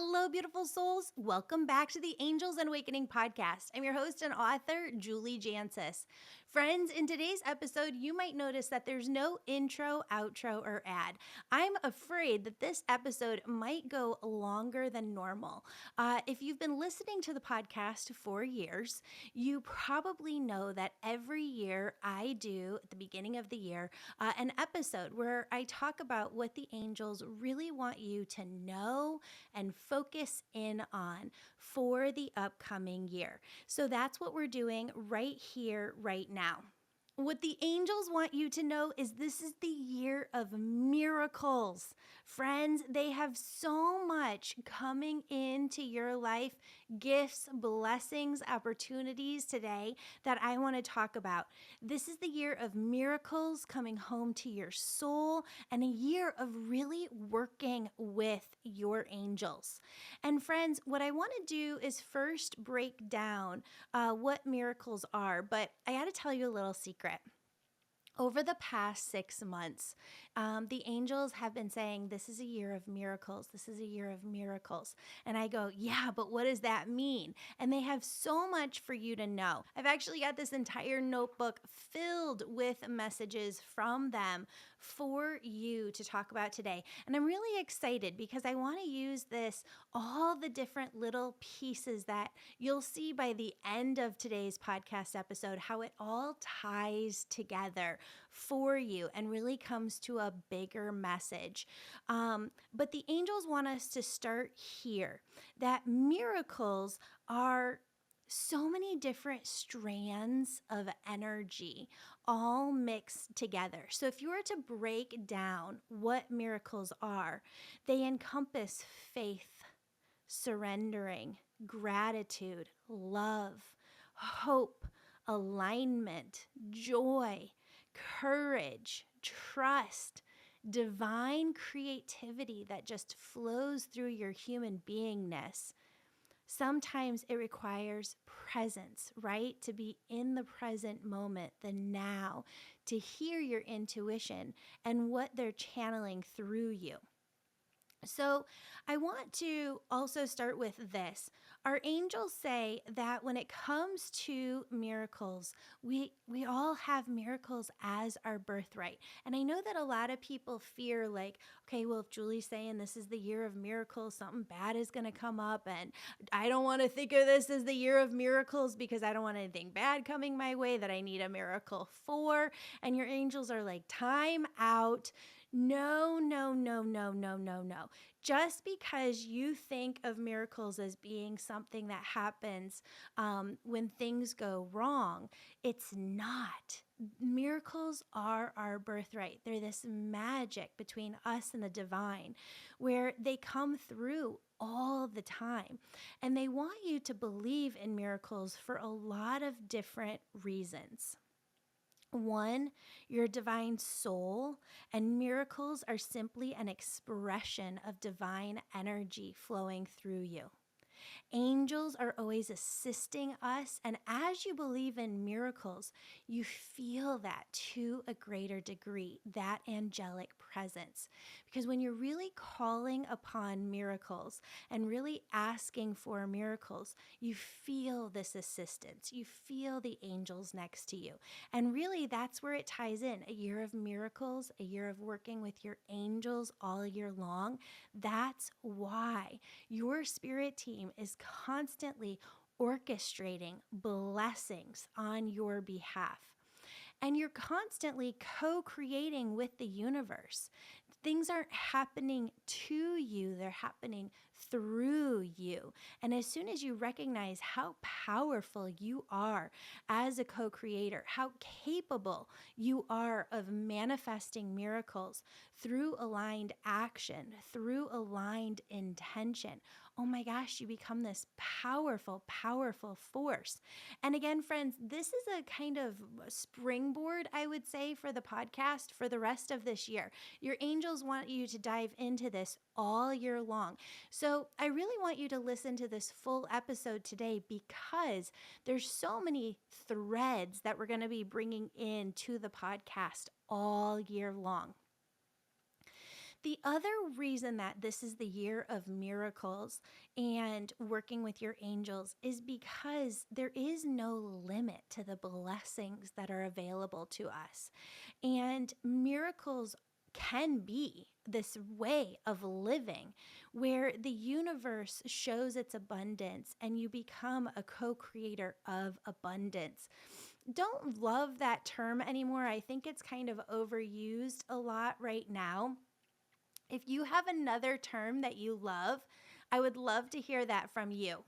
Hello, beautiful souls. Welcome back to the Angels and Awakening podcast. I'm your host and author, Julie Jancis. Friends, in today's episode, you might notice that there's no intro, outro, or ad. I'm afraid that this episode might go longer than normal. If you've been listening to the podcast for years, you probably know that every year I do, at the beginning of the year, an episode where I talk about what the angels really want you to know and focus in on for the upcoming year. So that's what we're doing right here, right now. What the angels want you to know is this is the year of miracles. Friends, they have so much coming into your life, gifts, blessings, opportunities today that I want to talk about. This is the year of miracles coming home to your soul and a year of really working with your angels. And friends, what I want to do is first break down what miracles are, but I got to tell you a little secret. Over the past 6 months, the angels have been saying, this is a year of miracles. This is a year of miracles. And I go, yeah, but what does that mean? And they have so much for you to know. I've actually got this entire notebook filled with messages from them for you to talk about today. And I'm really excited because I want to use this, all the different little pieces that you'll see by the end of today's podcast episode, how it all ties together for you and really comes to a bigger message. But the angels want us to start here, that miracles are so many different strands of energy all mixed together. So if you were to break down what miracles are, they encompass faith, surrendering, gratitude, love, hope, alignment, joy, courage, trust, divine creativity that just flows through your human beingness. Sometimes it requires presence, right? To be in the present moment, the now, to hear your intuition and what they're channeling through you. So I want to also start with this. Our angels say that when it comes to miracles, we all have miracles as our birthright. And I know that a lot of people fear like, okay, well, if Julie's saying this is the year of miracles, something bad is going to come up. And I don't want to think of this as the year of miracles because I don't want anything bad coming my way that I need a miracle for. And your angels are like, time out. No, no, no, no, no, no, no. Just because you think of miracles as being something that happens when things go wrong, it's not. Miracles are our birthright. They're this magic between us and the divine where they come through all the time. And they want you to believe in miracles for a lot of different reasons. One, your divine soul, and miracles are simply an expression of divine energy flowing through you. Angels are always assisting us, and as you believe in miracles, you feel that to a greater degree, that angelic presence. Because when you're really calling upon miracles and really asking for miracles, you feel this assistance. You feel the angels next to you. And really, that's where it ties in. A year of miracles, a year of working with your angels all year long. That's why your spirit team is constantly orchestrating blessings on your behalf. And you're constantly co-creating with the universe. Things aren't happening to you, they're happening through you. And as soon as you recognize how powerful you are as a co-creator, how capable you are of manifesting miracles through aligned action, through aligned intention, oh my gosh, you become this powerful, powerful force. And again, friends, this is a kind of springboard, I would say, for the podcast for the rest of this year. Your angels want you to dive into this all year long. So I really want you to listen to this full episode today because there's so many threads that we're going to be bringing into the podcast all year long. The other reason that this is the year of miracles and working with your angels is because there is no limit to the blessings that are available to us. And miracles can be this way of living where the universe shows its abundance and you become a co-creator of abundance. Don't love that term anymore. I think it's kind of overused a lot right now. If you have another term that you love, I would love to hear that from you.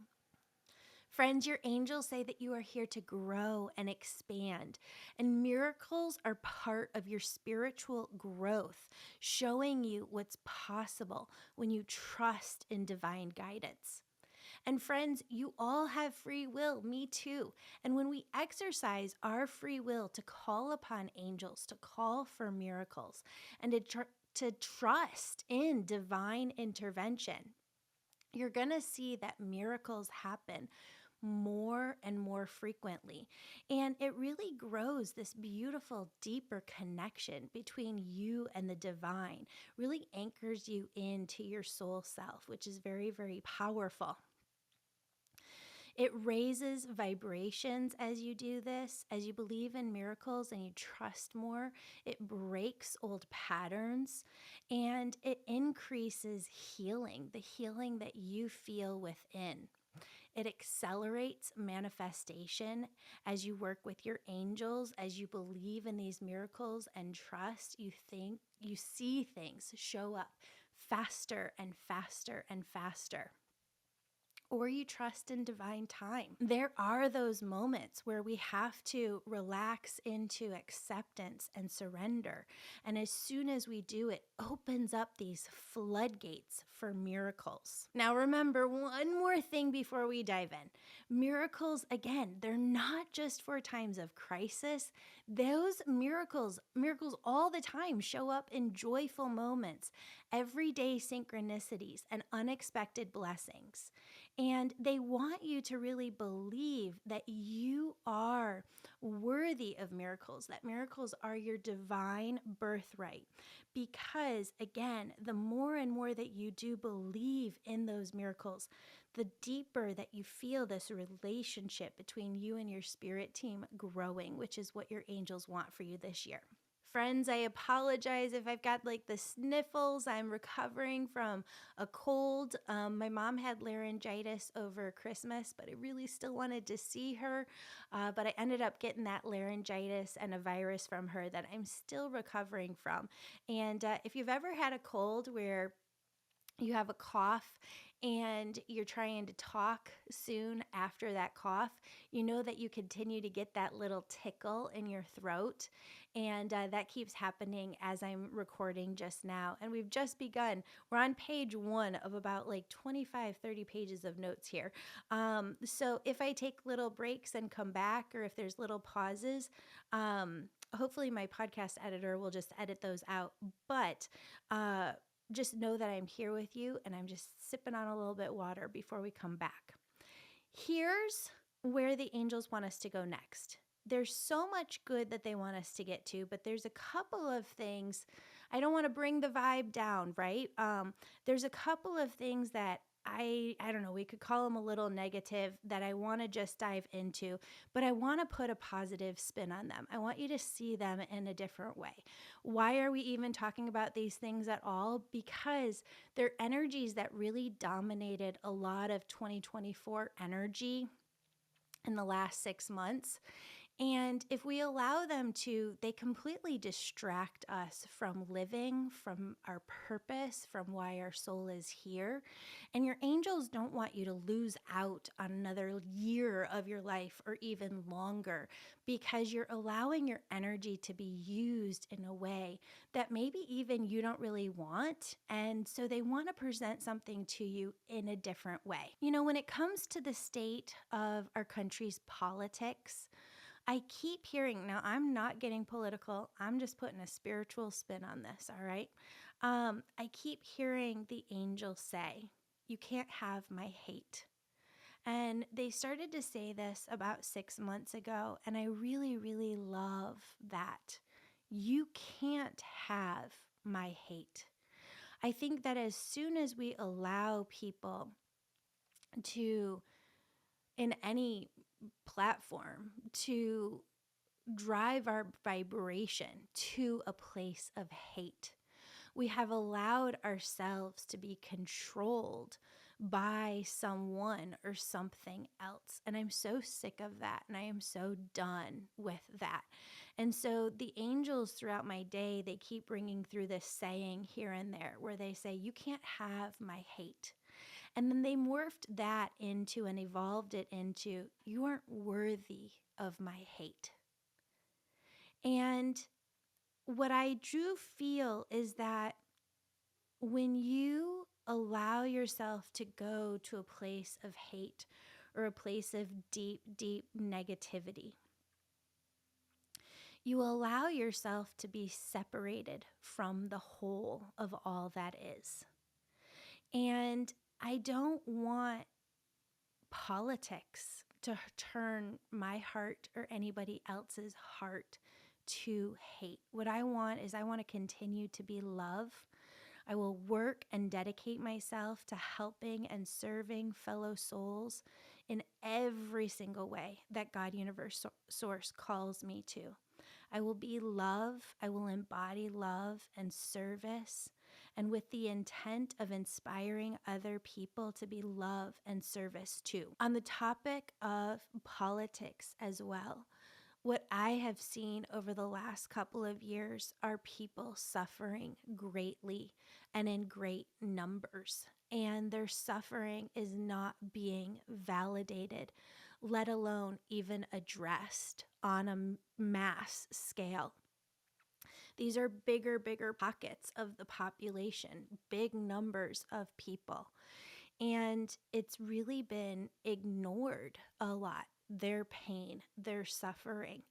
Friends, your angels say that you are here to grow and expand, and miracles are part of your spiritual growth, showing you what's possible when you trust in divine guidance. And friends, you all have free will, me too. And when we exercise our free will to call upon angels, to call for miracles, and to trust in divine intervention, you're going to see that miracles happen more and more frequently. And it really grows this beautiful, deeper connection between you and the divine, really anchors you into your soul self, which is very, very powerful. It raises vibrations as you do this, as you believe in miracles and you trust more. It breaks old patterns and it increases healing, the healing that you feel within. It accelerates manifestation as you work with your angels, as you believe in these miracles and trust, you see things show up faster and faster and faster. Or you trust in divine time. There are those moments where we have to relax into acceptance and surrender. And as soon as we do, it opens up these floodgates for miracles. Now, remember one more thing before we dive in. Miracles, again, they're not just for times of crisis. Those miracles all the time show up in joyful moments, everyday synchronicities, and unexpected blessings. And they want you to really believe that you are worthy of miracles, that miracles are your divine birthright. Because again, the more and more that you do believe in those miracles, the deeper that you feel this relationship between you and your spirit team growing, which is what your angels want for you this year. Friends, I apologize if I've got like the sniffles. I'm recovering from a cold. My mom had laryngitis over Christmas, but I really still wanted to see her. But I ended up getting that laryngitis and a virus from her that I'm still recovering from. And if you've ever had a cold where you have a cough and you're trying to talk soon after that cough, you know that you continue to get that little tickle in your throat. And that keeps happening as I'm recording just now. And we've just begun. We're on page 1 of about like 25, 30 pages of notes here. So if I take little breaks and come back, or if there's little pauses, hopefully my podcast editor will just edit those out. But just know that I'm here with you and I'm just sipping on a little bit of water before we come back. Here's where the angels want us to go next. There's so much good that they want us to get to, but there's a couple of things. I don't want to bring the vibe down, right? There's a couple of things that I don't know, we could call them a little negative that I want to just dive into, but I want to put a positive spin on them. I want you to see them in a different way. Why are we even talking about these things at all? Because they're energies that really dominated a lot of 2024 energy in the last 6 months. And if we allow them to, they completely distract us from living, from our purpose, from why our soul is here. And your angels don't want you to lose out on another year of your life or even longer, because you're allowing your energy to be used in a way that maybe even you don't really want. And so they want to present something to you in a different way. You know, when it comes to the state of our country's politics, I keep hearing, now I'm not getting political, I'm just putting a spiritual spin on this, all right? I keep hearing the angels say, you can't have my hate. And they started to say this about 6 months ago, and I really, really love that. You can't have my hate. I think that as soon as we allow people to, in any platform, to drive our vibration to a place of hate, we have allowed ourselves to be controlled by someone or something else. And I'm so sick of that. And I am so done with that. And so the angels throughout my day, they keep bringing through this saying here and there where they say, you can't have my hate. And then they morphed that into and evolved it into, you aren't worthy of my hate. And what I do feel is that when you allow yourself to go to a place of hate or a place of deep, deep negativity, you allow yourself to be separated from the whole of all that is. And I don't want politics to turn my heart or anybody else's heart to hate. What I want is I want to continue to be love. I will work and dedicate myself to helping and serving fellow souls in every single way that God, universe, source calls me to. I will be love. I will embody love and service, and with the intent of inspiring other people to be love and service too. On the topic of politics as well, what I have seen over the last couple of years are people suffering greatly and in great numbers. And their suffering is not being validated, let alone even addressed on a mass scale. These are bigger pockets of the population, big numbers of people. And it's really been ignored a lot, their pain, their suffering.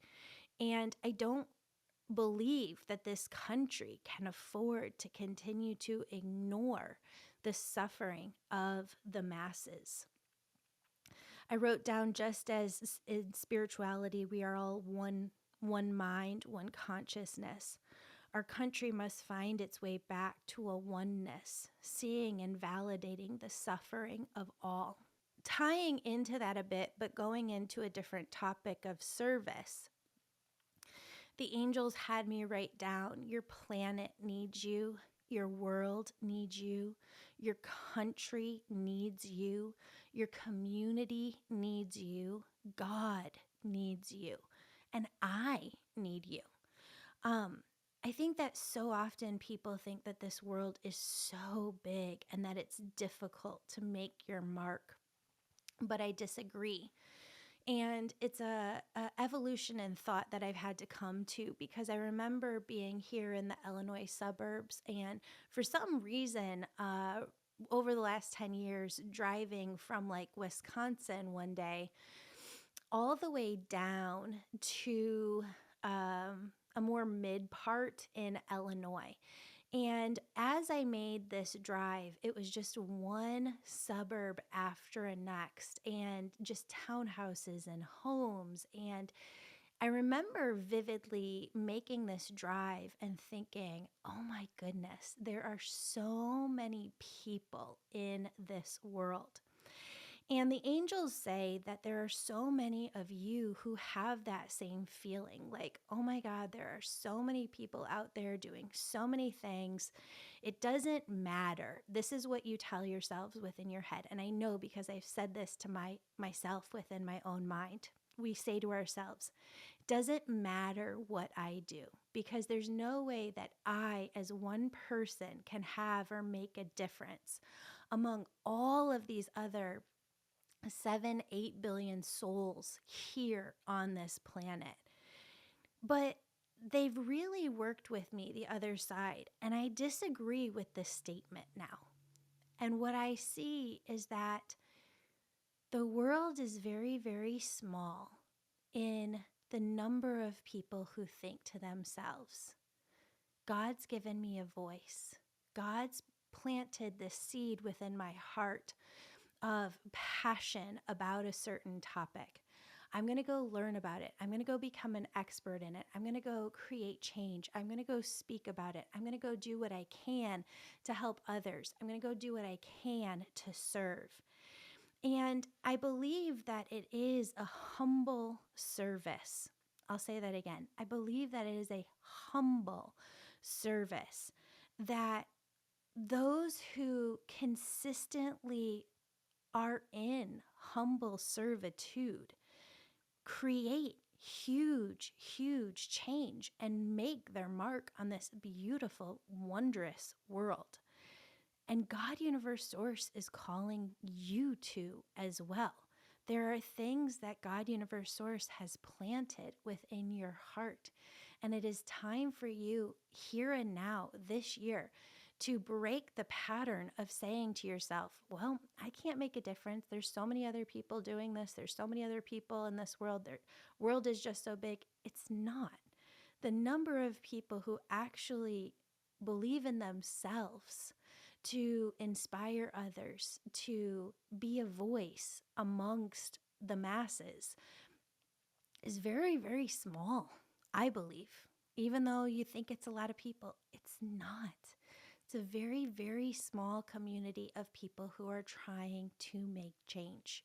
And I don't believe that this country can afford to continue to ignore the suffering of the masses. I wrote down, just as in spirituality, we are all one mind, one consciousness. Our country must find its way back to a oneness, seeing and validating the suffering of all. Tying into that a bit, but going into a different topic of service, the angels had me write down, your planet needs you, your world needs you, your country needs you, your community needs you, God needs you, and I need you. I think that so often people think that this world is so big and that it's difficult to make your mark, but I disagree. And it's a evolution in thought that I've had to come to, because I remember being here in the Illinois suburbs, and for some reason, over the last 10 years, driving from like Wisconsin one day all the way down to a more mid part in Illinois. And as I made this drive, it was just one suburb after a next, and just townhouses and homes. And I remember vividly making this drive and thinking, oh my goodness, there are so many people in this world. And the angels say that there are so many of you who have that same feeling, like, oh my God, there are so many people out there doing so many things. It doesn't matter. This is what you tell yourselves within your head. And I know, because I've said this to myself within my own mind. We say to ourselves, doesn't matter what I do, because there's no way that I, as one person, can have or make a difference among all of these other 7-8 billion souls here on this planet. But they've really worked with me, the other side, and I disagree with this statement now. And what I see is that the world is very, very small in the number of people who think to themselves, God's given me a voice. God's planted this seed within my heart of passion about a certain topic. I'm going to go learn about it. I'm going to go become an expert in it. I'm going to go create change. I'm going to go speak about it. I'm going to go do what I can to help others. I'm going to go do what I can to serve. And I believe that it is a humble service. I'll say that again. I believe that it is a humble service that those who consistently are in humble servitude create huge, huge change and make their mark on this beautiful, wondrous world. And God, Universe, Source is calling you to as well. There are things that God, Universe, Source has planted within your heart. And it is time for you here and now this year to break the pattern of saying to yourself, well, I can't make a difference. There's so many other people doing this. There's so many other people in this world. The world is just so big. It's not. The number of people who actually believe in themselves to inspire others, to be a voice amongst the masses is very, very small, I believe. Even though you think it's a lot of people, it's not. It's a very, very small community of people who are trying to make change.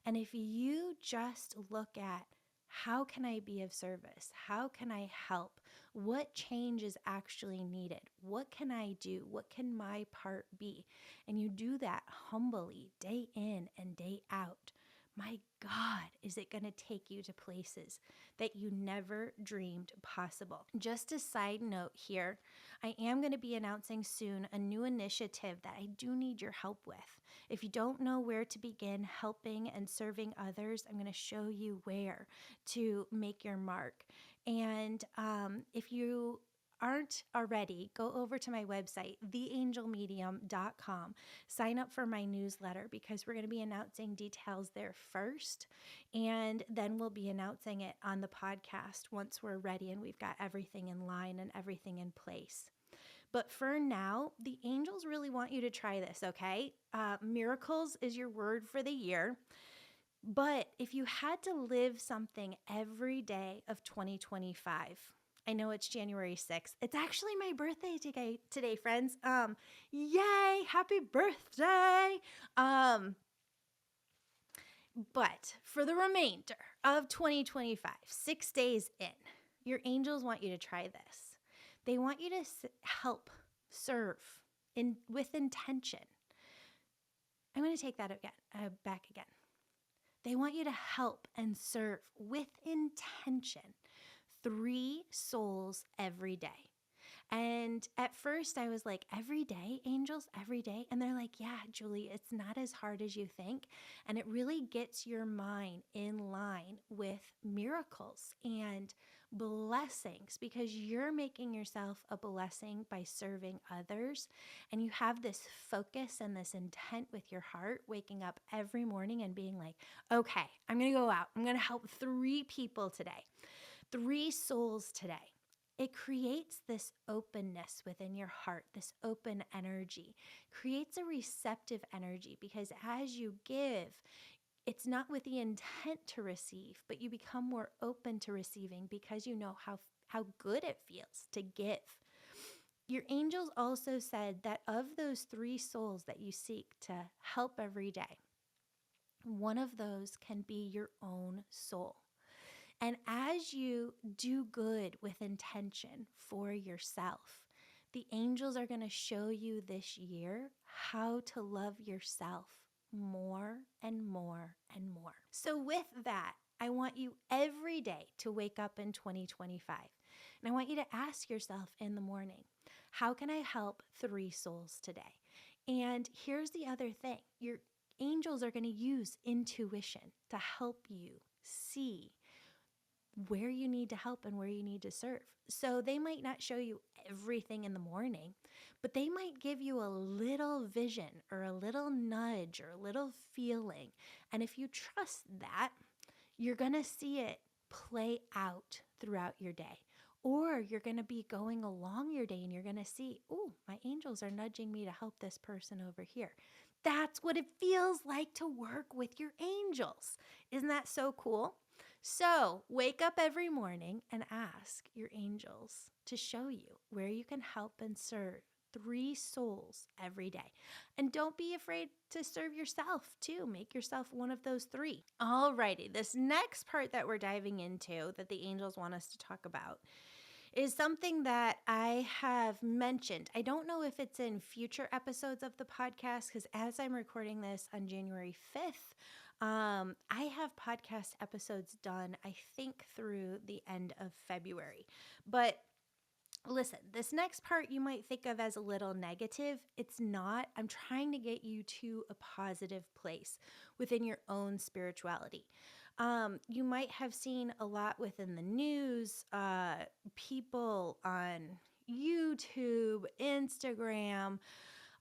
And if you just look at how can I be of service? How can I help? What change is actually needed? What can I do? What can my part be? And you do that humbly, day in and day out. My God, is it going to take you to places that you never dreamed possible? Just a side note here, I am going to be announcing soon a new initiative that I do need your help with. If you don't know where to begin helping and serving others, I'm going to show you where to make your mark. And if you aren't already, go over to my website, theangelmedium.com. Sign up for my newsletter because we're going to be announcing details there first, and then we'll be announcing it on the podcast once we're ready and we've got everything in line and everything in place. But for now, the angels really want you to try this, okay? Miracles is your word for the year. But if you had to live something every day of 2025, I know it's January 6th. It's actually my birthday today, friends. Yay, happy birthday. But for the remainder of 2025, 6 days in, your angels want you to try this. They want you to help serve with intention. I'm going to take that back again. They want you to help and serve with intention 3 souls every day. And at first I was like, every day, angels, every day? And they're like, yeah, Julie, it's not as hard as you think. And it really gets your mind in line with miracles and blessings because you're making yourself a blessing by serving others. And you have this focus and this intent with your heart, waking up every morning and being like, okay, I'm going to go out. I'm going to help 3 people today, 3 souls today. It creates this openness within your heart, this open energy, creates a receptive energy because as you give, it's not with the intent to receive, but you become more open to receiving because you know how good it feels to give. Your angels also said that of those 3 souls that you seek to help every day, one of those can be your own soul. And as you do good with intention for yourself, the angels are going to show you this year how to love yourself more and more and more. So with that, I want you every day to wake up in 2025. And I want you to ask yourself in the morning, how can I help 3 souls today? And here's the other thing. Your angels are going to use intuition to help you see where you need to help and where you need to serve. So they might not show you everything in the morning, but they might give you a little vision or a little nudge or a little feeling. And if you trust that, you're going to see it play out throughout your day. Or you're going to be going along your day and you're going to see, oh, my angels are nudging me to help this person over here. That's what it feels like to work with your angels. Isn't that so cool? So wake up every morning and ask your angels to show you where you can help and serve 3 souls every day. And don't be afraid to serve yourself too. Make yourself one of those 3. Alrighty, this next part that we're diving into that the angels want us to talk about is something that I have mentioned. I don't know if it's in future episodes of the podcast because as I'm recording this on January 5th, I have podcast episodes done, I think, through the end of February. But listen, this next part you might think of as a little negative. It's not. I'm trying to get you to a positive place within your own spirituality. You might have seen a lot within the news, people on YouTube, Instagram,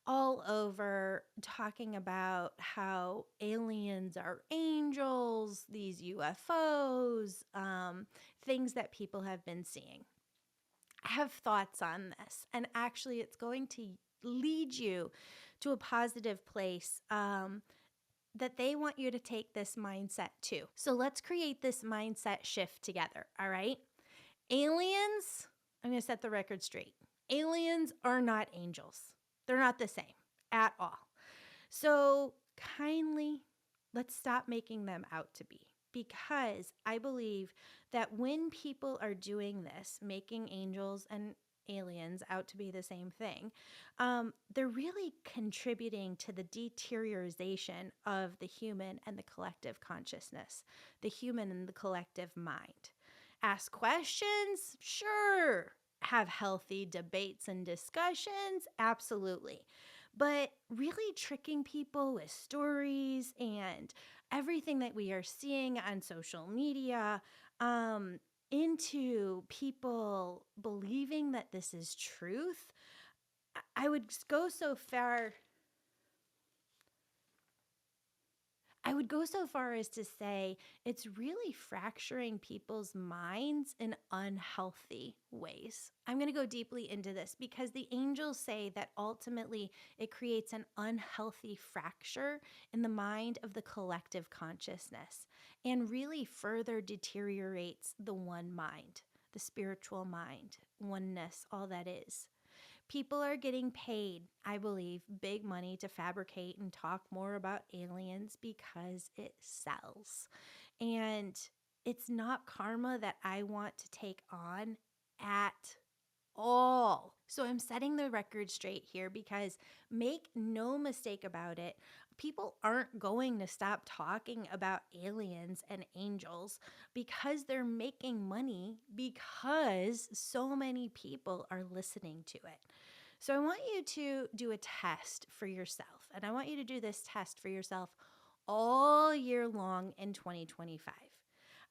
all over talking about how aliens are angels, these UFOs, things that people have been seeing. I have thoughts on this, and actually, it's going to lead you to a positive place that they want you to take this mindset to. So let's create this mindset shift together, all right? Aliens, I'm going to set the record straight. Aliens are not angels. They're not the same at all. So kindly, let's stop making them out to be. Because I believe that when people are doing this, making angels and aliens out to be the same thing, they're really contributing to the deterioration of the human and the collective consciousness, the human and the collective mind. Ask questions? Sure. Have healthy debates and discussions? Absolutely. But really tricking people with stories and everything that we are seeing on social media into people believing that this is truth, I would go so far. I would go so far as to say it's really fracturing people's minds in unhealthy ways. I'm going to go deeply into this because the angels say that ultimately it creates an unhealthy fracture in the mind of the collective consciousness and really further deteriorates the one mind, the spiritual mind, oneness, all that is. People are getting paid, I believe, big money to fabricate and talk more about aliens because it sells. And it's not karma that I want to take on at all. So I'm setting the record straight here because make no mistake about it, people aren't going to stop talking about aliens and angels because they're making money because so many people are listening to it. So I want you to do a test for yourself, and I want you to do this test for yourself all year long in 2025.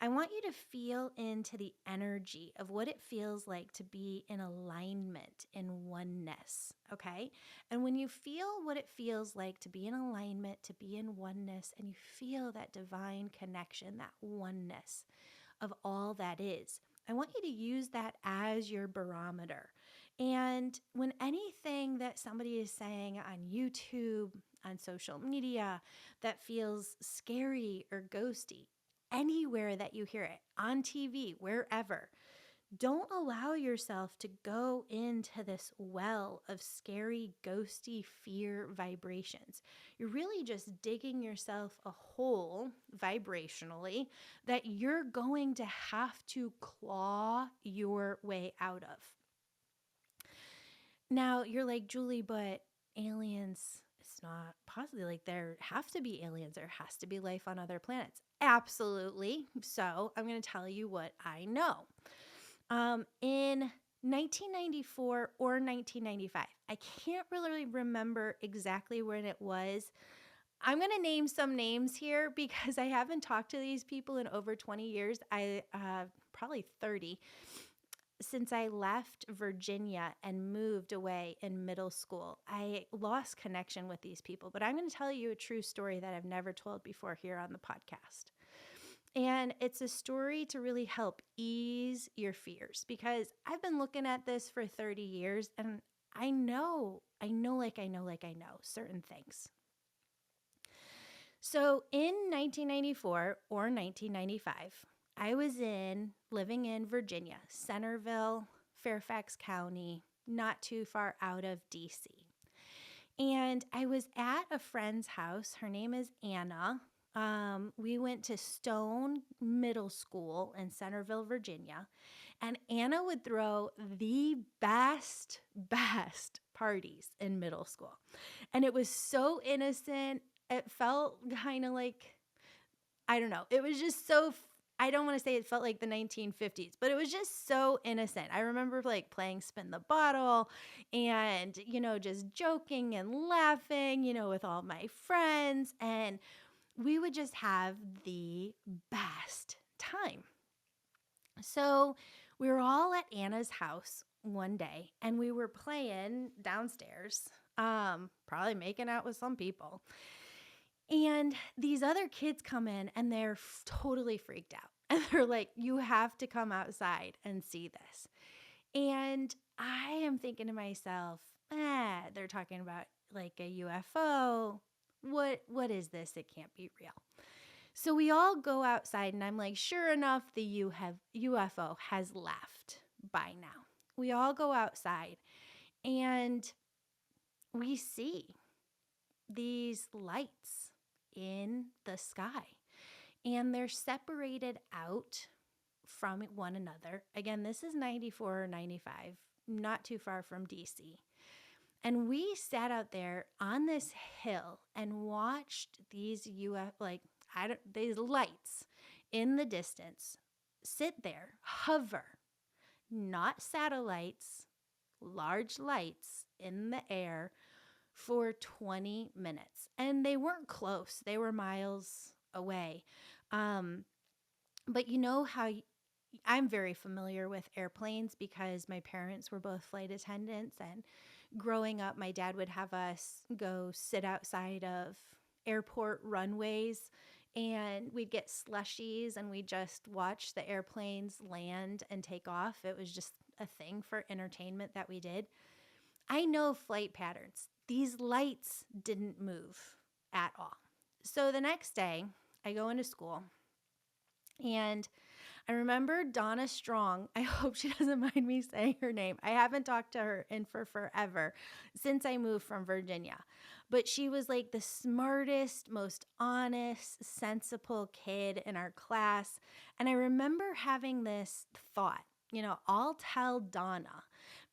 I want you to feel into the energy of what it feels like to be in alignment, in oneness, okay? And when you feel what it feels like to be in alignment, to be in oneness, and you feel that divine connection, that oneness of all that is, I want you to use that as your barometer. And when anything that somebody is saying on YouTube, on social media, that feels scary or ghosty, anywhere that you hear it, on TV, wherever, don't allow yourself to go into this well of scary, ghosty fear vibrations. You're really just digging yourself a hole vibrationally that you're going to have to claw your way out of. Now, you're like, Julie, but aliens, it's not possible. Like, there have to be aliens. There has to be life on other planets. Absolutely. So I'm going to tell you what I know. In 1994 or 1995, I can't really remember exactly when it was. I'm going to name some names here because I haven't talked to these people in over 20 years. Probably 30 since I left Virginia and moved away in middle school. I lost connection with these people, but I'm going to tell you a true story that I've never told before here on the podcast. And it's a story to really help ease your fears because I've been looking at this for 30 years and I know certain things. So in 1994 or 1995, I was living in Virginia, Centerville, Fairfax County, not too far out of DC. And I was at a friend's house. Her name is Anna. We went to Stone Middle School in Centerville, Virginia. And Anna would throw the best parties in middle school. And it was so innocent. It felt kind of like, I don't know. It was just so, I don't want to say it felt like the 1950s, but it was just so innocent. I remember like playing Spin the Bottle and, just joking and laughing, with all my friends. And we would just have the best time. So we were all at Anna's house one day and we were playing downstairs, probably making out with some people. And these other kids come in and they're totally freaked out. And they're like, you have to come outside and see this. And I am thinking to myself, they're talking about like a UFO. What is this? It can't be real. So we all go outside and I'm like, sure enough, the UFO has left by now. We all go outside and we see these lights in the sky and they're separated out from one another. Again, this is 94 or 95, not too far from DC. And we sat out there on this hill and watched these these lights in the distance sit there, hover, not satellites, large lights in the air for 20 minutes. And they weren't close. They were miles away. But you know how I'm very familiar with airplanes because my parents were both flight attendants, and growing up, my dad would have us go sit outside of airport runways and we'd get slushies and we'd just watch the airplanes land and take off. It was just a thing for entertainment that we did. I know flight patterns. These lights didn't move at all. So the next day, I go into school and I remember Donna Strong. I hope she doesn't mind me saying her name. I haven't talked to her in for forever since I moved from Virginia. But she was like the smartest, most honest, sensible kid in our class. And I remember having this thought, I'll tell Donna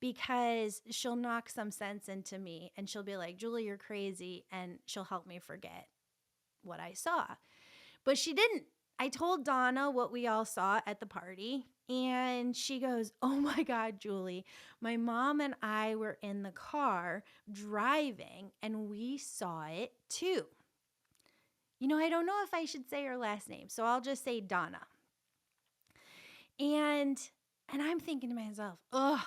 because she'll knock some sense into me and she'll be like, Julie, you're crazy. And she'll help me forget what I saw. But she didn't. I told Donna what we all saw at the party, and she goes, oh my God, Julie, my mom and I were in the car driving, and we saw it too. I don't know if I should say her last name, so I'll just say Donna. And I'm thinking to myself, well,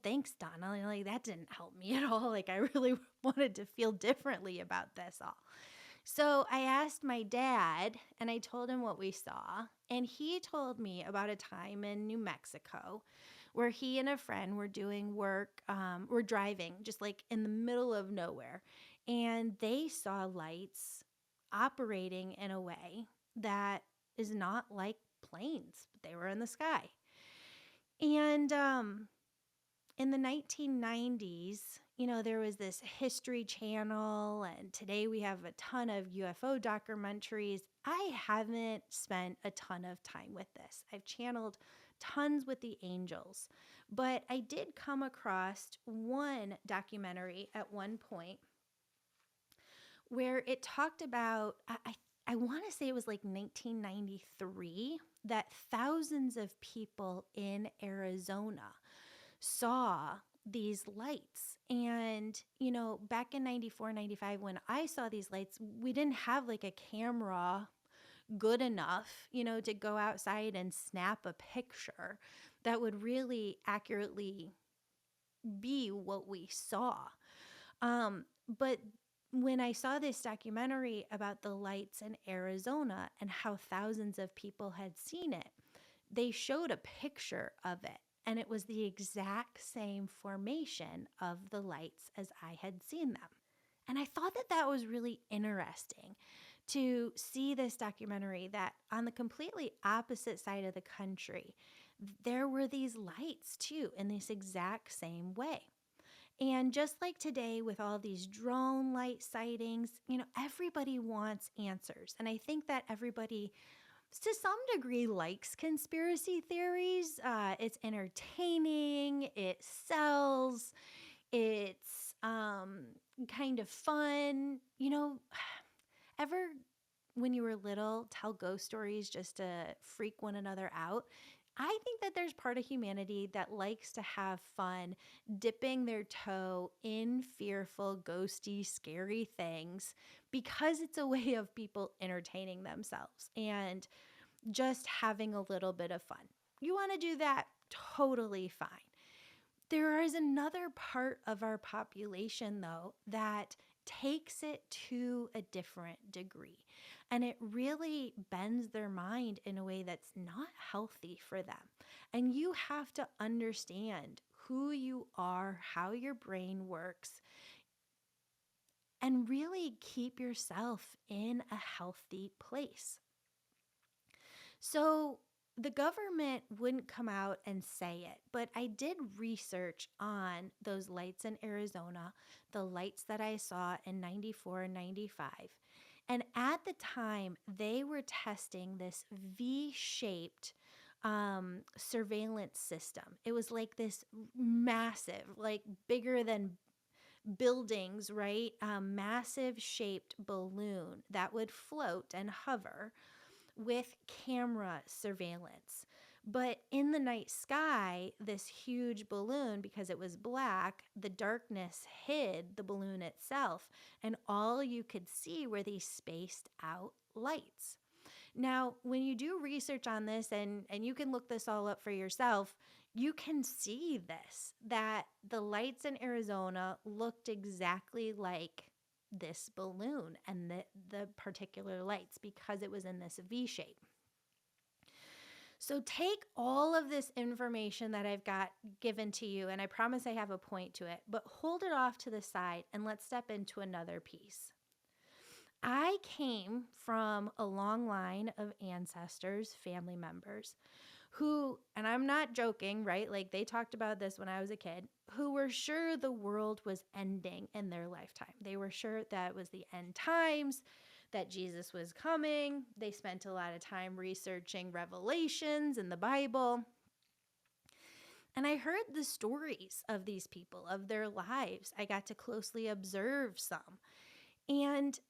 thanks, Donna. Like, that didn't help me at all. Like, I really wanted to feel differently about this all. So I asked my dad and I told him what we saw. And he told me about a time in New Mexico where he and a friend were doing work, were driving just like in the middle of nowhere. And they saw lights operating in a way that is not like planes, but they were in the sky. And in the 1990s, there was this History Channel, and today we have a ton of UFO documentaries. I haven't spent a ton of time with this. I've channeled tons with the angels, but I did come across one documentary at one point where it talked about, I want to say it was like 1993, that thousands of people in Arizona saw these lights. And, back in 94, 95, when I saw these lights, we didn't have like a camera good enough, to go outside and snap a picture that would really accurately be what we saw. But when I saw this documentary about the lights in Arizona and how thousands of people had seen it, they showed a picture of it. And it was the exact same formation of the lights as I had seen them. And I thought that was really interesting to see this documentary that on the completely opposite side of the country, there were these lights too in this exact same way. And just like today with all these drone light sightings, everybody wants answers. And I think that everybody to some degree likes conspiracy theories. It's entertaining, it sells, it's kind of fun. Ever when you were little tell ghost stories just to freak one another out? I think that there's part of humanity that likes to have fun dipping their toe in fearful, ghosty, scary things because it's a way of people entertaining themselves and just having a little bit of fun. You want to do that? Totally fine. There is another part of our population, though, that takes it to a different degree. And it really bends their mind in a way that's not healthy for them. And you have to understand who you are, how your brain works, and really keep yourself in a healthy place. So the government wouldn't come out and say it, but I did research on those lights in Arizona, the lights that I saw in 94 and 95. And at the time, they were testing this V-shaped surveillance system. It was like this massive, like bigger than buildings, right? Massive shaped balloon that would float and hover with camera surveillance. But in the night sky, this huge balloon, because it was black, the darkness hid the balloon itself, and all you could see were these spaced out lights. Now, when you do research on this, and you can look this all up for yourself, you can see this, that the lights in Arizona looked exactly like this balloon and the particular lights because it was in this V shape. So take all of this information that I've got given to you, and I promise I have a point to it, but hold it off to the side and let's step into another piece. I came from a long line of ancestors, family members who, and I'm not joking, right? Like they talked about this when I was a kid, who were sure the world was ending in their lifetime. They were sure that it was the end times, that Jesus was coming. They spent a lot of time researching Revelations and the Bible. And I heard the stories of these people, of their lives. I got to closely observe some. And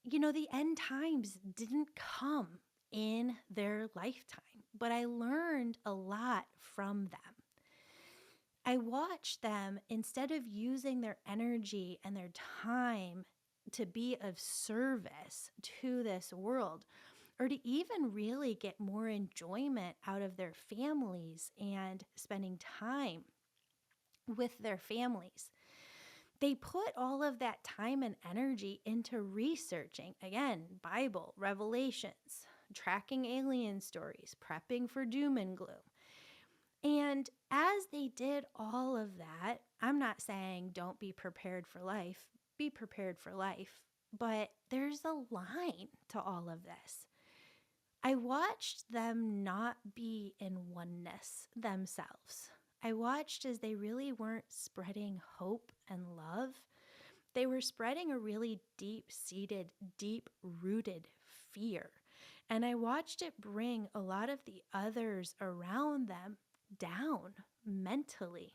the end times didn't come in their lifetime, but I learned a lot from them. I watched them, instead of using their energy and their time to be of service to this world, or to even really get more enjoyment out of their families and spending time with their families, they put all of that time and energy into researching, again, Bible, Revelations, tracking alien stories, prepping for doom and gloom. And as they did all of that, I'm not saying don't be prepared for life, be prepared for life, but there's a line to all of this. I watched them not be in oneness themselves. I watched as they really weren't spreading hope and love. They were spreading a really deep-seated, deep-rooted fear. And I watched it bring a lot of the others around them down mentally.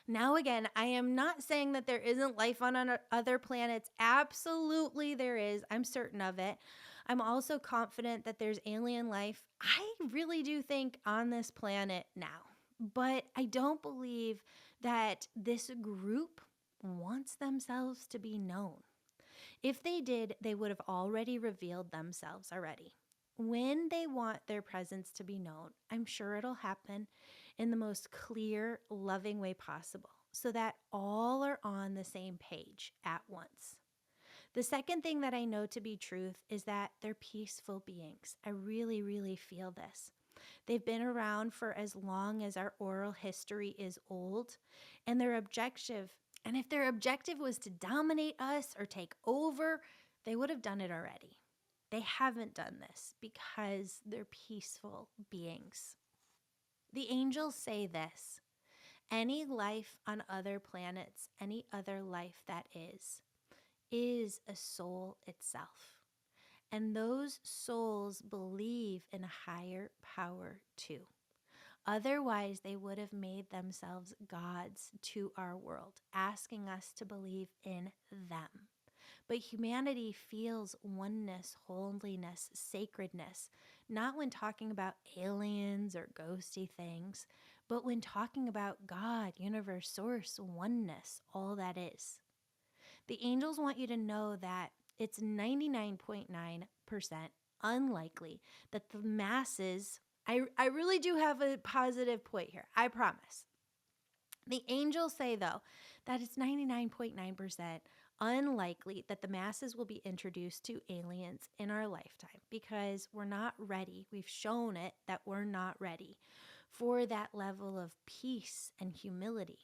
Now, again, I am not saying that there isn't life on other planets. Absolutely there is. I'm certain of it. I'm also confident that there's alien life. I really do think on this planet now. But I don't believe that this group wants themselves to be known. If they did, they would have already revealed themselves already. When they want their presence to be known, I'm sure it'll happen in the most clear, loving way possible so that all are on the same page at once. The second thing that I know to be truth is that they're peaceful beings. I really, really feel this. They've been around for as long as our oral history is old, and if their objective was to dominate us or take over, they would have done it already. They haven't done this because they're peaceful beings. The angels say this: any life on other planets, any other life that is a soul itself. And those souls believe in a higher power too. Otherwise, they would have made themselves gods to our world, asking us to believe in them. But humanity feels oneness, holiness, sacredness, not when talking about aliens or ghosty things, but when talking about God, universe, source, oneness, all that is. The angels want you to know that it's 99.9% unlikely that the masses, I really do have a positive point here, I promise. The angels say, though, that it's 99.9% unlikely that the masses will be introduced to aliens in our lifetime because we're not ready. We've shown it that we're not ready for that level of peace and humility.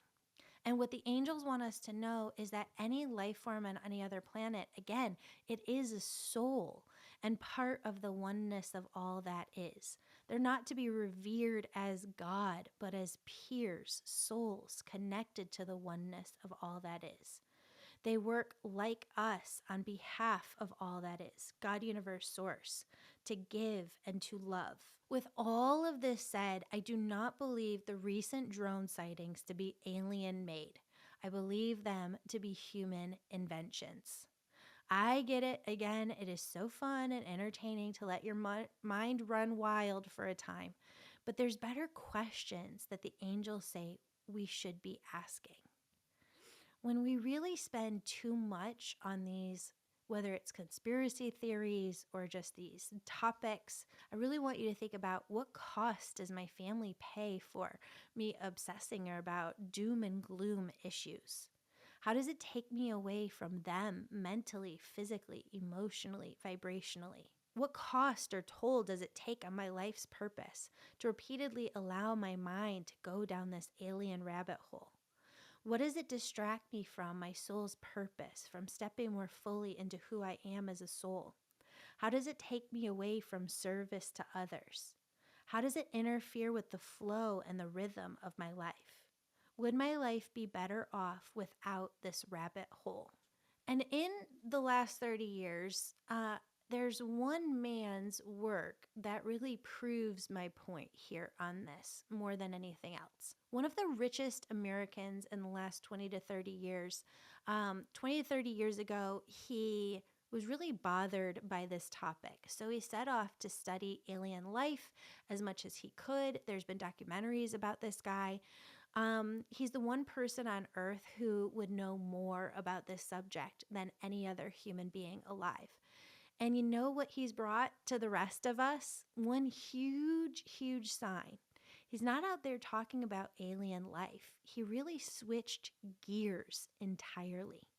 And what the angels want us to know is that any life form on any other planet, again, it is a soul and part of the oneness of all that is. They're not to be revered as God, but as peers, souls connected to the oneness of all that is. They work like us on behalf of all that is, God, universe, source, to give and to love. With all of this said, I do not believe the recent drone sightings to be alien made. I believe them to be human inventions. I get it. Again, it is so fun and entertaining to let your mind run wild for a time. But there's better questions that the angels say we should be asking. When we really spend too much on these, whether it's conspiracy theories or just these topics, I really want you to think about what cost does my family pay for me obsessing about doom and gloom issues? How does it take me away from them mentally, physically, emotionally, vibrationally? What cost or toll does it take on my life's purpose to repeatedly allow my mind to go down this alien rabbit hole? What does it distract me from my soul's purpose, from stepping more fully into who I am as a soul? How does it take me away from service to others? How does it interfere with the flow and the rhythm of my life? Would my life be better off without this rabbit hole? And in the last 30 years, there's one man's work that really proves my point here on this more than anything else. One of the richest Americans in the last 20 to 30 years, 20 to 30 years ago, he was really bothered by this topic. So he set off to study alien life as much as he could. There's been documentaries about this guy. He's the one person on earth who would know more about this subject than any other human being alive. And you know what he's brought to the rest of us? One huge, huge sign. He's not out there talking about alien life. He really switched gears entirely.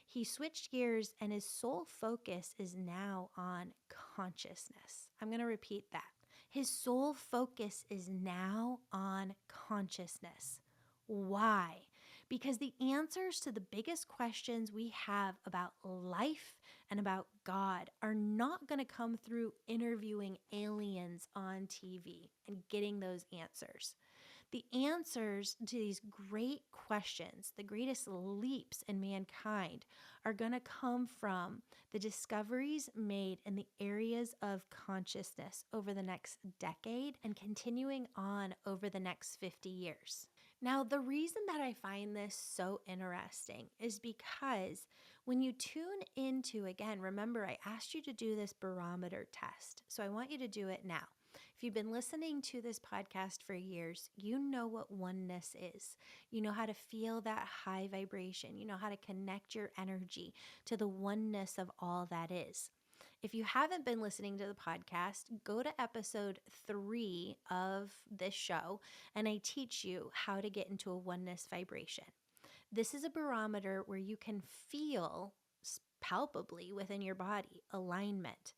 He switched gears and his sole focus is now on consciousness. I'm going to repeat that. His sole focus is now on consciousness. Why? Because the answers to the biggest questions we have about life and about God are not going to come through interviewing aliens on TV and getting those answers. The answers to these great questions, the greatest leaps in mankind, are going to come from the discoveries made in the areas of consciousness over the next decade and continuing on over the next 50 years. Now, the reason that I find this so interesting is because when you tune into, again, remember I asked you to do this barometer test, so I want you to do it now. If you've been listening to this podcast for years, you know what oneness is. You know how to feel that high vibration. You know how to connect your energy to the oneness of all that is. If you haven't been listening to the podcast, go to episode 3 of this show, and I teach you how to get into a oneness vibration. This is a barometer where you can feel palpably within your body alignment.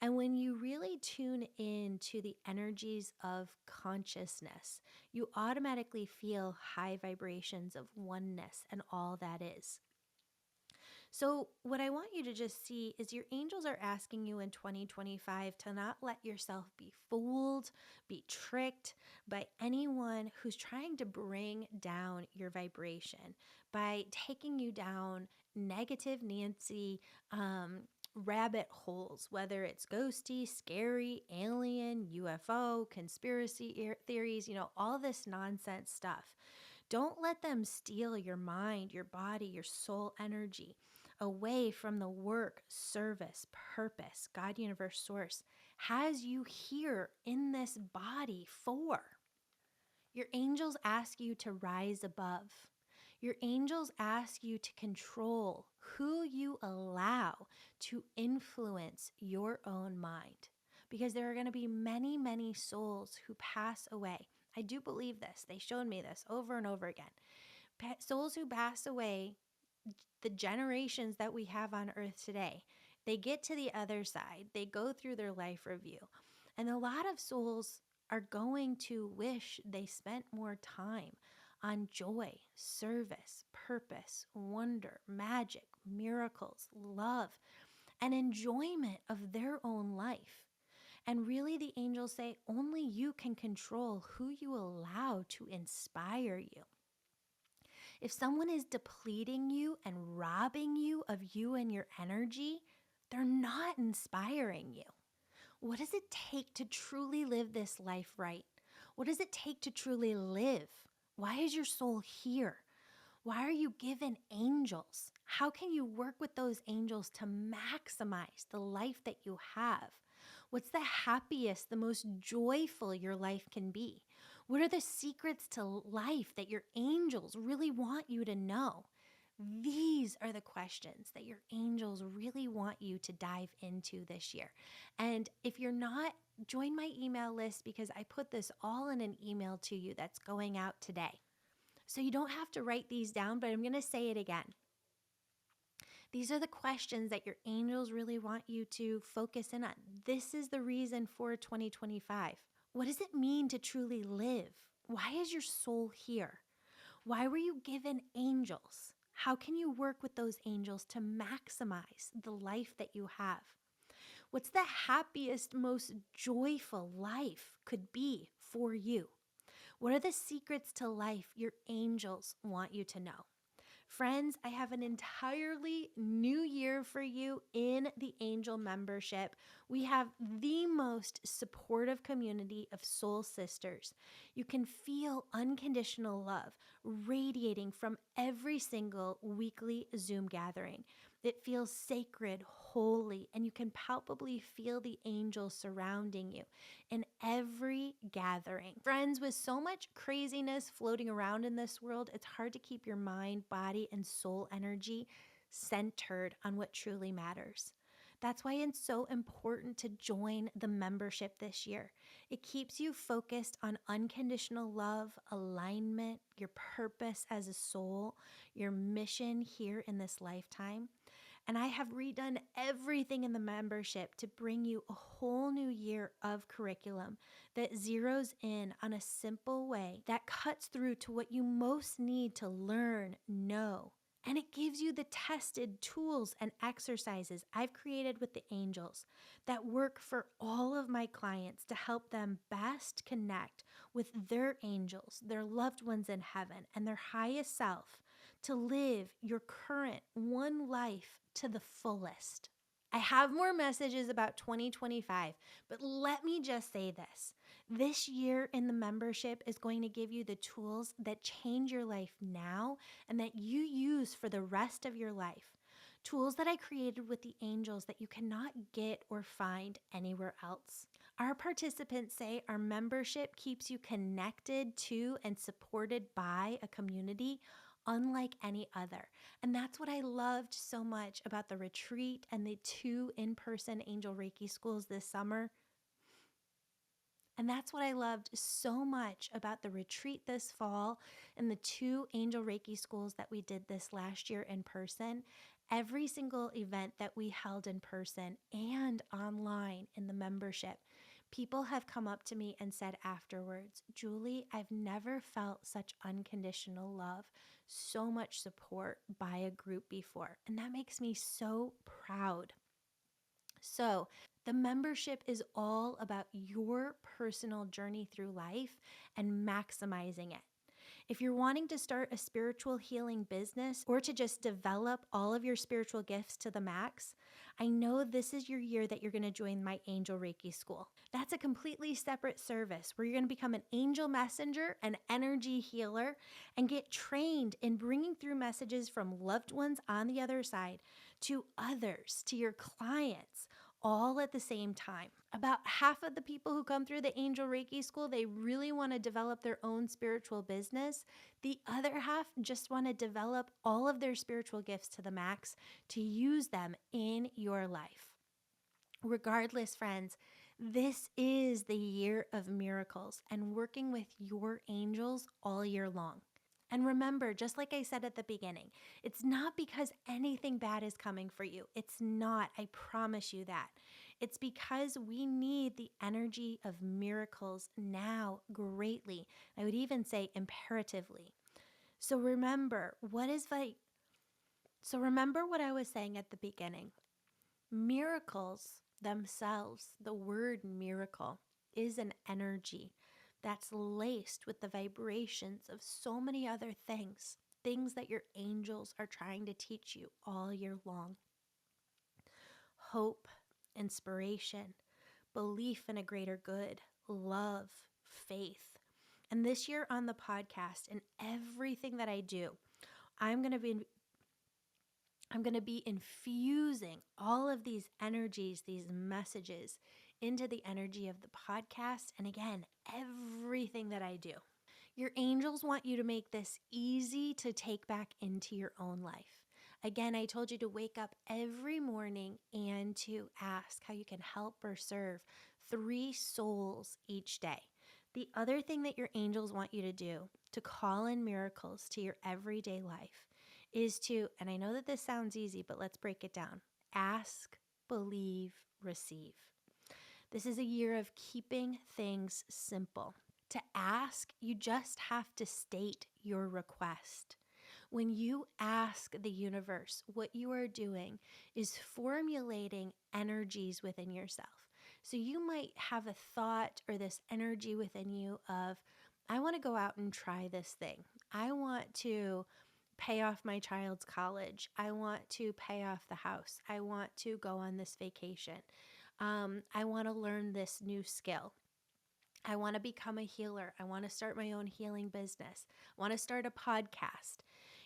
And when you really tune in to the energies of consciousness, you automatically feel high vibrations of oneness and all that is. So, what I want you to just see is your angels are asking you in 2025 to not let yourself be fooled, be tricked by anyone who's trying to bring down your vibration by taking you down negative Nancy rabbit holes, whether it's ghosty, scary, alien, UFO, conspiracy theories, all this nonsense stuff. Don't let them steal your mind, your body, your soul energy away from the work, service, purpose God, universe, source has you here in this body for. Your angels ask you to rise above. Your angels ask you to control who you allow to influence your own mind. Because there are going to be many, many souls who pass away. I do believe this. They showed me this over and over again. Souls who pass away, the generations that we have on earth today, they get to the other side. They go through their life review. And a lot of souls are going to wish they spent more time on joy, service, purpose, wonder, magic, miracles, love, and enjoyment of their own life. And really, the angels say only you can control who you allow to inspire you. If someone is depleting you and robbing you of you and your energy, they're not inspiring you. What does it take to truly live this life right? What does it take to truly live? Why is your soul here? Why are you given angels? How can you work with those angels to maximize the life that you have? What's the happiest, the most joyful your life can be? What are the secrets to life that your angels really want you to know? These are the questions that your angels really want you to dive into this year. And if you're not, join my email list because I put this all in an email to you that's going out today. So you don't have to write these down, but I'm going to say it again. These are the questions that your angels really want you to focus in on. This is the reason for 2025. What does it mean to truly live? Why is your soul here? Why were you given angels? How can you work with those angels to maximize the life that you have? What's the happiest, most joyful life could be for you? What are the secrets to life your angels want you to know? Friends, I have an entirely new year for you in the Angel membership. We have the most supportive community of soul sisters. You can feel unconditional love radiating from every single weekly Zoom gathering. It feels sacred, holy, and you can palpably feel the angels surrounding you in every gathering. Friends, with so much craziness floating around in this world, it's hard to keep your mind, body, and soul energy centered on what truly matters. That's why it's so important to join the membership this year. It keeps you focused on unconditional love, alignment, your purpose as a soul, your mission here in this lifetime. And I have redone everything in the membership to bring you a whole new year of curriculum that zeroes in on a simple way that cuts through to what you most need to learn, know. And it gives you the tested tools and exercises I've created with the angels that work for all of my clients to help them best connect with their angels, their loved ones in heaven, and their highest self to live your current one life to the fullest. I have more messages about 2025, but let me just say this. This year in the membership is going to give you the tools that change your life now and that you use for the rest of your life. Tools that I created with the angels that you cannot get or find anywhere else. Our participants say our membership keeps you connected to and supported by a community unlike any other. And that's what I loved so much about the retreat and the 2 in-person Angel Reiki schools this summer. And that's what I loved so much about the retreat this fall and the 2 Angel Reiki schools that we did this last year in person. Every single event that we held in person and online in the membership People have come up to me and said afterwards, Julie, I've never felt such unconditional love, so much support by a group before. And that makes me so proud. So, the membership is all about your personal journey through life and maximizing it. If you're wanting to start a spiritual healing business or to just develop all of your spiritual gifts to the max, I know this is your year that you're going to join my Angel Reiki School. That's a completely separate service where you're going to become an angel messenger, an energy healer, and get trained in bringing through messages from loved ones on the other side to others, to your clients, all at the same time. About half of the people who come through the Angel Reiki School, they really want to develop their own spiritual business. The other half just want to develop all of their spiritual gifts to the max to use them in your life. Regardless, friends, this is the year of miracles and working with your angels all year long. And remember, just like I said at the beginning, it's not because anything bad is coming for you. It's not, I promise you that. It's because we need the energy of miracles now greatly. I would even say imperatively. So remember what I was saying at the beginning. Miracles themselves, the word miracle, is an energy that's laced with the vibrations of so many other things that your angels are trying to teach you all year long. Hope, inspiration, belief in a greater good, love, faith. And this year on the podcast and everything that I do, I'm going to be infusing all of these energies, these messages into the energy of the podcast. And again, everything that I do. Your angels want you to make this easy to take back into your own life. Again, I told you to wake up every morning and to ask how you can help or serve 3 souls each day. The other thing that your angels want you to do to call in miracles to your everyday life is to, and I know that this sounds easy, but let's break it down. Ask, believe, receive. This is a year of keeping things simple. To ask, you just have to state your request. When you ask the universe, what you are doing is formulating energies within yourself. So you might have a thought or this energy within you of, I want to go out and try this thing. I want to pay off my child's college. I want to pay off the house. I want to go on this vacation. I want to learn this new skill. I want to become a healer. I want to start my own healing business. I want to start a podcast.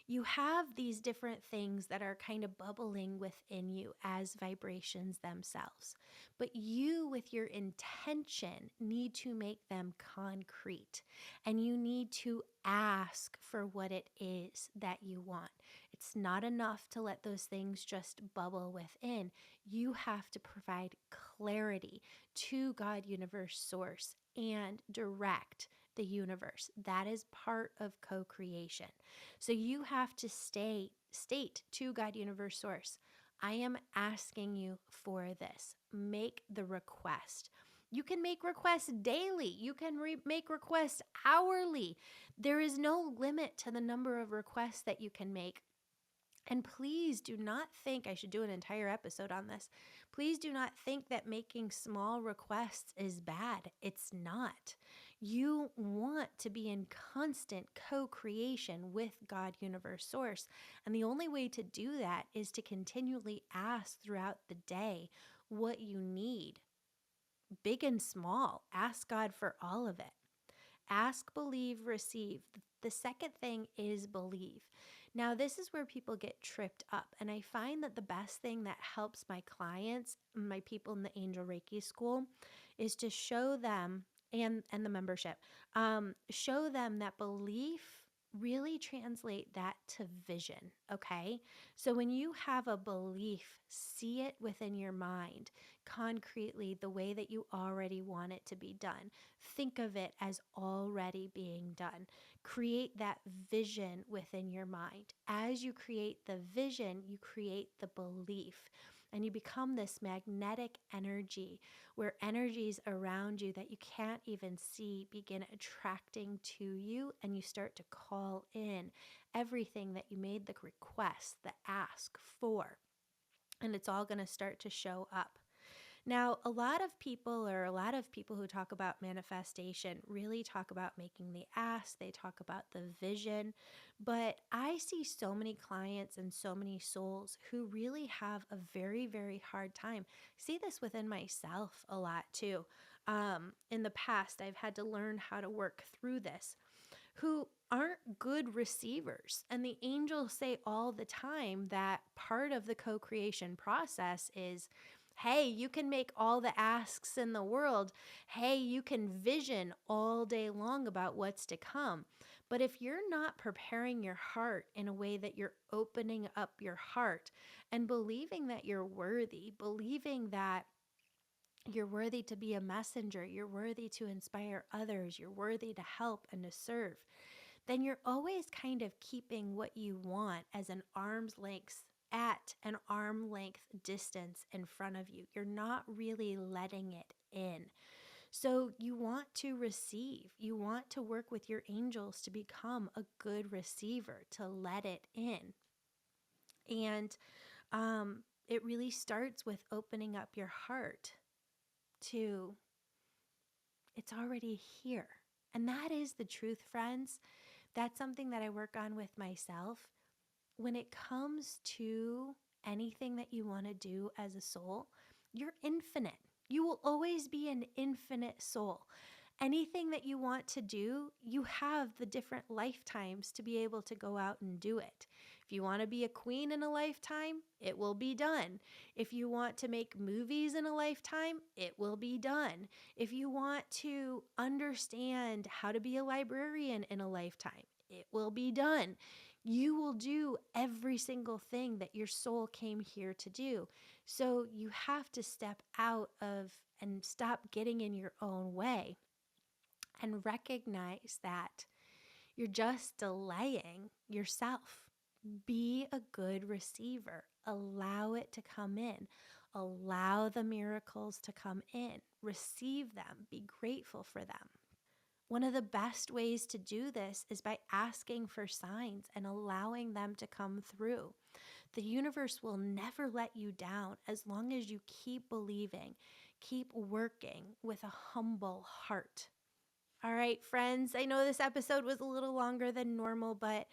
You have these different things that are kind of bubbling within you as vibrations themselves. But you, with your intention, need to make them concrete. And you need to ask for what it is that you want. It's not enough to let those things just bubble within. You have to provide clarity to God, universe, source, and direct the universe. That is part of co-creation. So you have to state to God, universe, source, I am asking you for this. Make the request. You can make requests daily. You can make requests hourly. There is no limit to the number of requests that you can make. And please do not think, I should do an entire episode on this. Please do not think that making small requests is bad. It's not. You want to be in constant co-creation with God, universe, source. And the only way to do that is to continually ask throughout the day what you need, big and small. Ask God for all of it. Ask, believe, receive. The second thing is believe. Now, this is where people get tripped up. And I find that the best thing that helps my clients, my people in the Angel Reiki School, is to show them, and the membership, show them that belief really translate that to vision, okay? So when you have a belief, see it within your mind concretely the way that you already want it to be done. Think of it as already being done. Create that vision within your mind. As you create the vision, you create the belief. and you become this magnetic energy where energies around you that you can't even see begin attracting to you, and you start to call in everything that you made the request, the ask for, and it's all going to start to show up. Now, a lot of people who talk about manifestation really talk about making the ask, they talk about the vision, but I see so many clients and so many souls who really have a very, very hard time. I see this within myself a lot too. In the past, I've had to learn how to work through this, who aren't good receivers. And the angels say all the time that part of the co-creation process is, hey, you can make all the asks in the world. Hey, you can vision all day long about what's to come. But if you're not preparing your heart in a way that you're opening up your heart and believing that you're worthy, believing that you're worthy to be a messenger, you're worthy to inspire others, you're worthy to help and to serve, then you're always kind of keeping what you want as at an arm length distance in front of you. You're not really letting it in. So you want to receive, you want to work with your angels to become a good receiver, to let it in. And it really starts with opening up your heart to, it's already here. And that is the truth, friends. That's something that I work on with myself. When it comes to anything that you want to do as a soul, you're infinite. You will always be an infinite soul. Anything that you want to do, you have the different lifetimes to be able to go out and do it. If you want to be a queen in a lifetime, it will be done. If you want to make movies in a lifetime, it will be done. If you want to understand how to be a librarian in a lifetime, it will be done. You will do every single thing that your soul came here to do. So you have to step out of and stop getting in your own way and recognize that you're just delaying yourself. Be a good receiver. Allow it to come in. Allow the miracles to come in. Receive them. Be grateful for them. One of the best ways to do this is by asking for signs and allowing them to come through. The universe will never let you down as long as you keep believing, keep working with a humble heart. All right, friends, I know this episode was a little longer than normal, but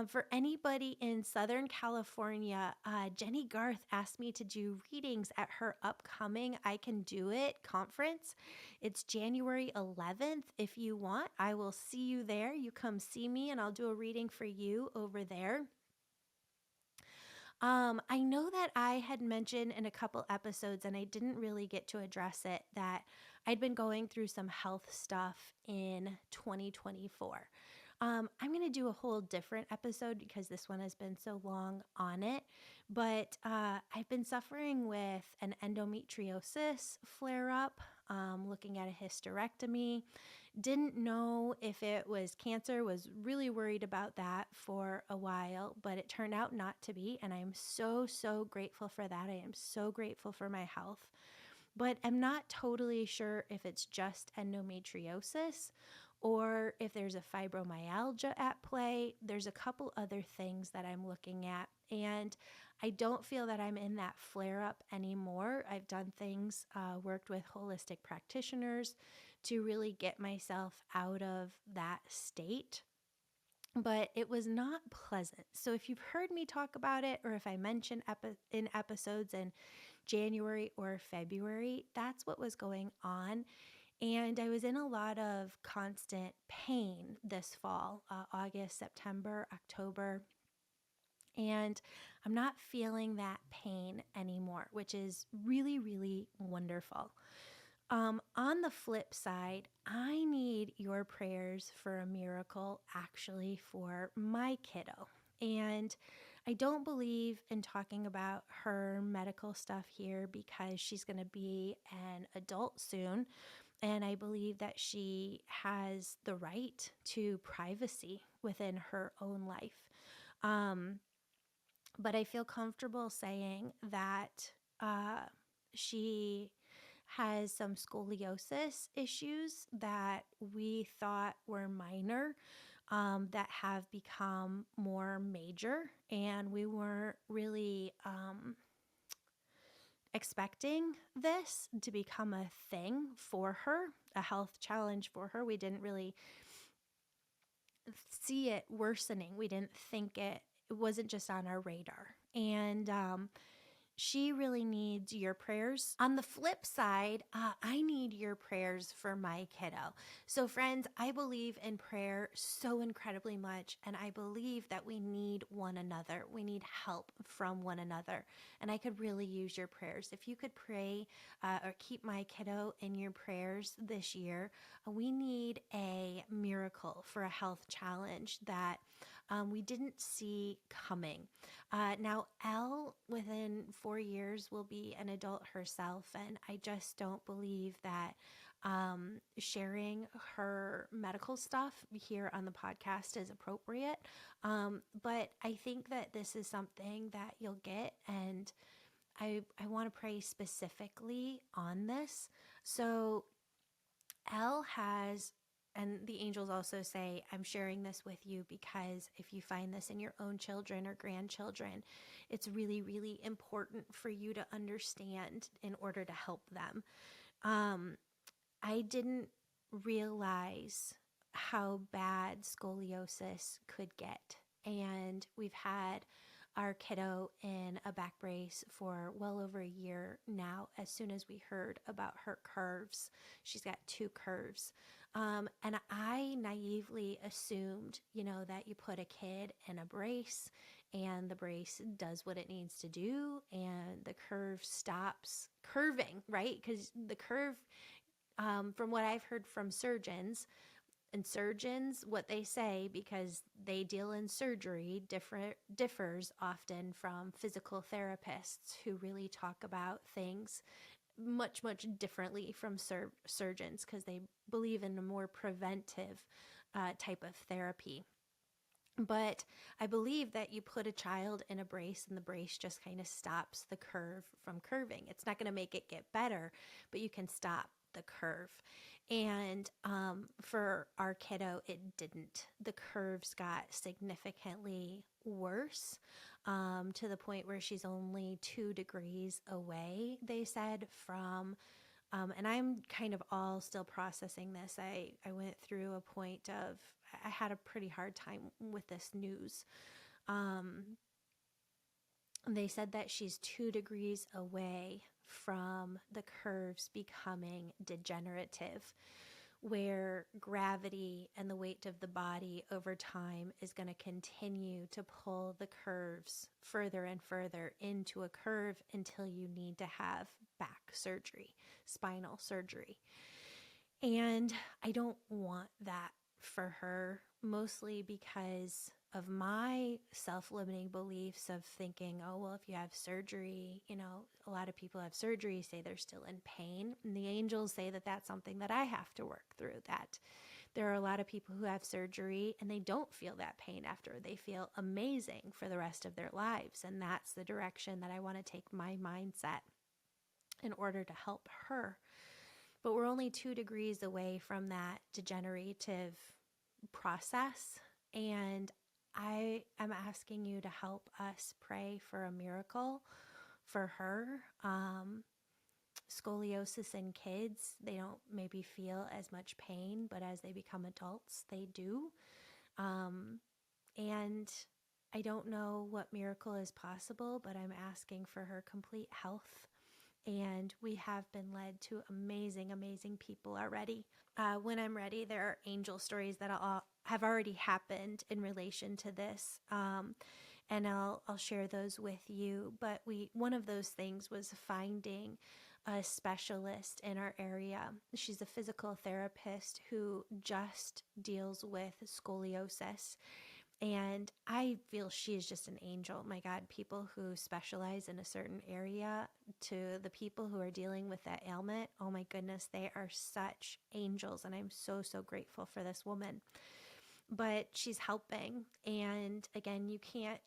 for anybody in Southern California, Jenny Garth asked me to do readings at her upcoming I Can Do It conference. It's January 11th. If you want, I will see you there. You come see me and I'll do a reading for you over there. I know that I had mentioned in a couple episodes, and I didn't really get to address it, that I'd been going through some health stuff in 2024. I'm going to do a whole different episode because this one has been so long on it, but I've been suffering with an endometriosis flare up, looking at a hysterectomy. Didn't know if it was cancer, was really worried about that for a while, but it turned out not to be. And I'm so, so grateful for that. I am so grateful for my health, but I'm not totally sure if it's just endometriosis or if there's a fibromyalgia at play. There's a couple other things that I'm looking at, and I don't feel that I'm in that flare up anymore. I've done things, worked with holistic practitioners to really get myself out of that state, but it was not pleasant. So if you've heard me talk about it, or if I mention in episodes in January or February, that's what was going on. And I was in a lot of constant pain this fall, August, September, October. And I'm not feeling that pain anymore, which is really, really wonderful. On the flip side, I need your prayers for a miracle actually for my kiddo. And I don't believe in talking about her medical stuff here because she's going to be an adult soon. And I believe that she has the right to privacy within her own life. But I feel comfortable saying that She has some scoliosis issues that we thought were minor, that have become more major, and we weren't really expecting this to become a thing for her, a health challenge for her. We didn't really see it worsening. We didn't think it wasn't just on our radar. And she really needs your prayers. On the flip side, I need your prayers for my kiddo. So friends, I believe in prayer so incredibly much, and I believe that we need one another. We need help from one another, and I could really use your prayers. If you could pray or keep my kiddo in your prayers this year, we need a miracle for a health challenge that we didn't see coming. Now, Elle, within 4 years, will be an adult herself, and I just don't believe that sharing her medical stuff here on the podcast is appropriate. But I think that this is something that you'll get, and I want to pray specifically on this. So Elle has, and the angels also say, I'm sharing this with you because if you find this in your own children or grandchildren, it's really, really important for you to understand in order to help them. I didn't realize how bad scoliosis could get. And we've had our kiddo in a back brace for well over a year now. As soon as we heard about her curves, she's got 2 curves. And I naively assumed, that you put a kid in a brace and the brace does what it needs to do and the curve stops curving, right? Because the curve, from what I've heard from surgeons, and surgeons, what they say, because they deal in surgery, differs often from physical therapists who really talk about things much, much differently from surgeons because they believe in a more preventive type of therapy. But I believe that you put a child in a brace and the brace just kind of stops the curve from curving. It's not going to make it get better, but you can stop the curve. And for our kiddo, it didn't. The curves got significantly worse, to the point where she's only 2 degrees away, they said, from, and I'm kind of all still processing this. I went through a point of, I had a pretty hard time with this news. They said that she's 2 degrees away from the curves becoming degenerative, where gravity and the weight of the body over time is going to continue to pull the curves further and further into a curve until you need to have back surgery, spinal surgery. And I don't want that for her, mostly because of my self-limiting beliefs of thinking, oh, well, if you have surgery, a lot of people have surgery, say they're still in pain. And the angels say that that's something that I have to work through, that there are a lot of people who have surgery and they don't feel that pain after. They feel amazing for the rest of their lives. And that's the direction that I want to take my mindset in order to help her. But we're only 2 degrees away from that degenerative process. And I am asking you to help us pray for a miracle for her. Scoliosis in kids, they don't maybe feel as much pain, but as they become adults, they do. And I don't know what miracle is possible, but I'm asking for her complete health. And we have been led to amazing, amazing people already. When I'm ready, there are angel stories that have already happened in relation to this, and I'll share those with you. But one of those things was finding a specialist in our area. She's a physical therapist who just deals with scoliosis. And I feel she is just an angel. My God, people who specialize in a certain area, to the people who are dealing with that ailment, oh my goodness, they are such angels. And I'm so, so grateful for this woman. But she's helping. And again, you can't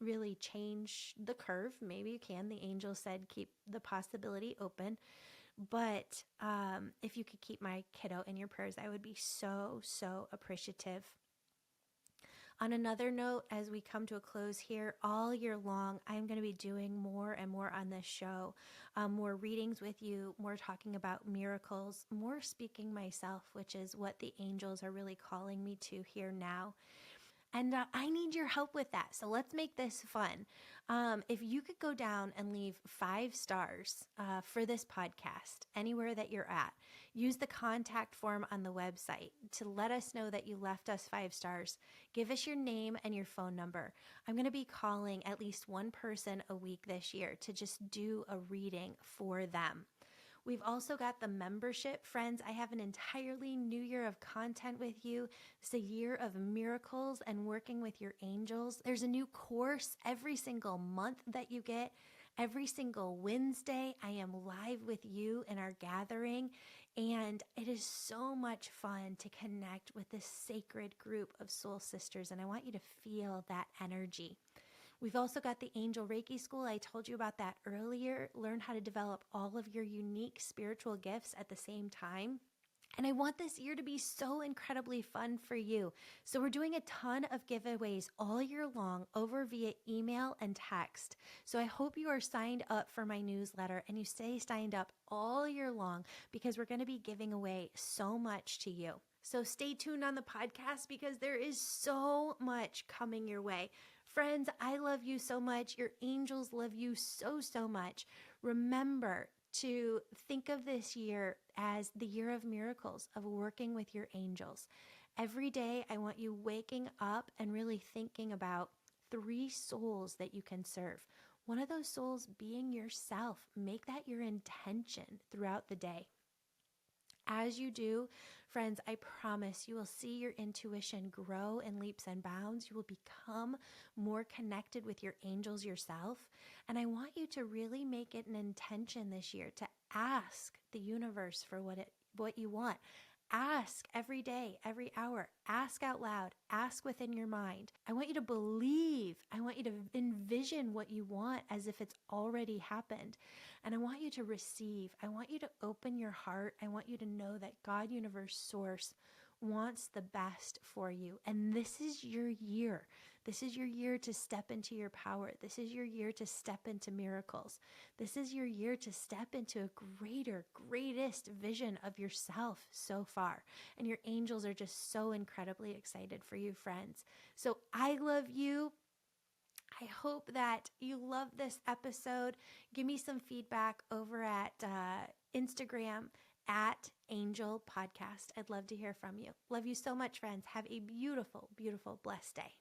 really change the curve. Maybe you can. The angel said keep the possibility open. But if you could keep my kiddo in your prayers, I would be so, so appreciative. On another note, as we come to a close here, all year long, I'm going to be doing more and more on this show, more readings with you, more talking about miracles, more speaking myself, which is what the angels are really calling me to here now. And I need your help with that. So let's make this fun. If you could go down and leave 5 stars for this podcast, anywhere that you're at, use the contact form on the website to let us know that you left us 5 stars. Give us your name and your phone number. I'm going to be calling at least one person a week this year to just do a reading for them. We've also got the membership, friends. I have an entirely new year of content with you. It's a year of miracles and working with your angels. There's a new course every single month that you get. Every single Wednesday, I am live with you in our gathering, and it is so much fun to connect with this sacred group of soul sisters, and I want you to feel that energy. We've also got the Angel Reiki School. I told you about that earlier. Learn how to develop all of your unique spiritual gifts at the same time. And I want this year to be so incredibly fun for you. So we're doing a ton of giveaways all year long over via email and text. So I hope you are signed up for my newsletter and you stay signed up all year long because we're going to be giving away so much to you. So stay tuned on the podcast because there is so much coming your way. Friends, I love you so much. Your angels love you so, so much. Remember to think of this year as the year of miracles, of working with your angels. Every day, I want you waking up and really thinking about 3 souls that you can serve. One of those souls being yourself. Make that your intention throughout the day. As you do, friends, I promise you will see your intuition grow in leaps and bounds. You will become more connected with your angels yourself. And I want you to really make it an intention this year to ask the universe for what you want. Ask every day, every hour. Ask out loud. Ask within your mind. I want you to believe. I want you to envision what you want as if it's already happened. And I want you to receive. I want you to open your heart. I want you to know that God, Universe, Source wants the best for you. And this is your year. This is your year to step into your power. This is your year to step into miracles. This is your year to step into a greatest vision of yourself so far. And your angels are just so incredibly excited for you, friends. So I love you. I hope that you love this episode. Give me some feedback over at Instagram at Angel Podcast. I'd love to hear from you. Love you so much, friends. Have a beautiful, beautiful, blessed day.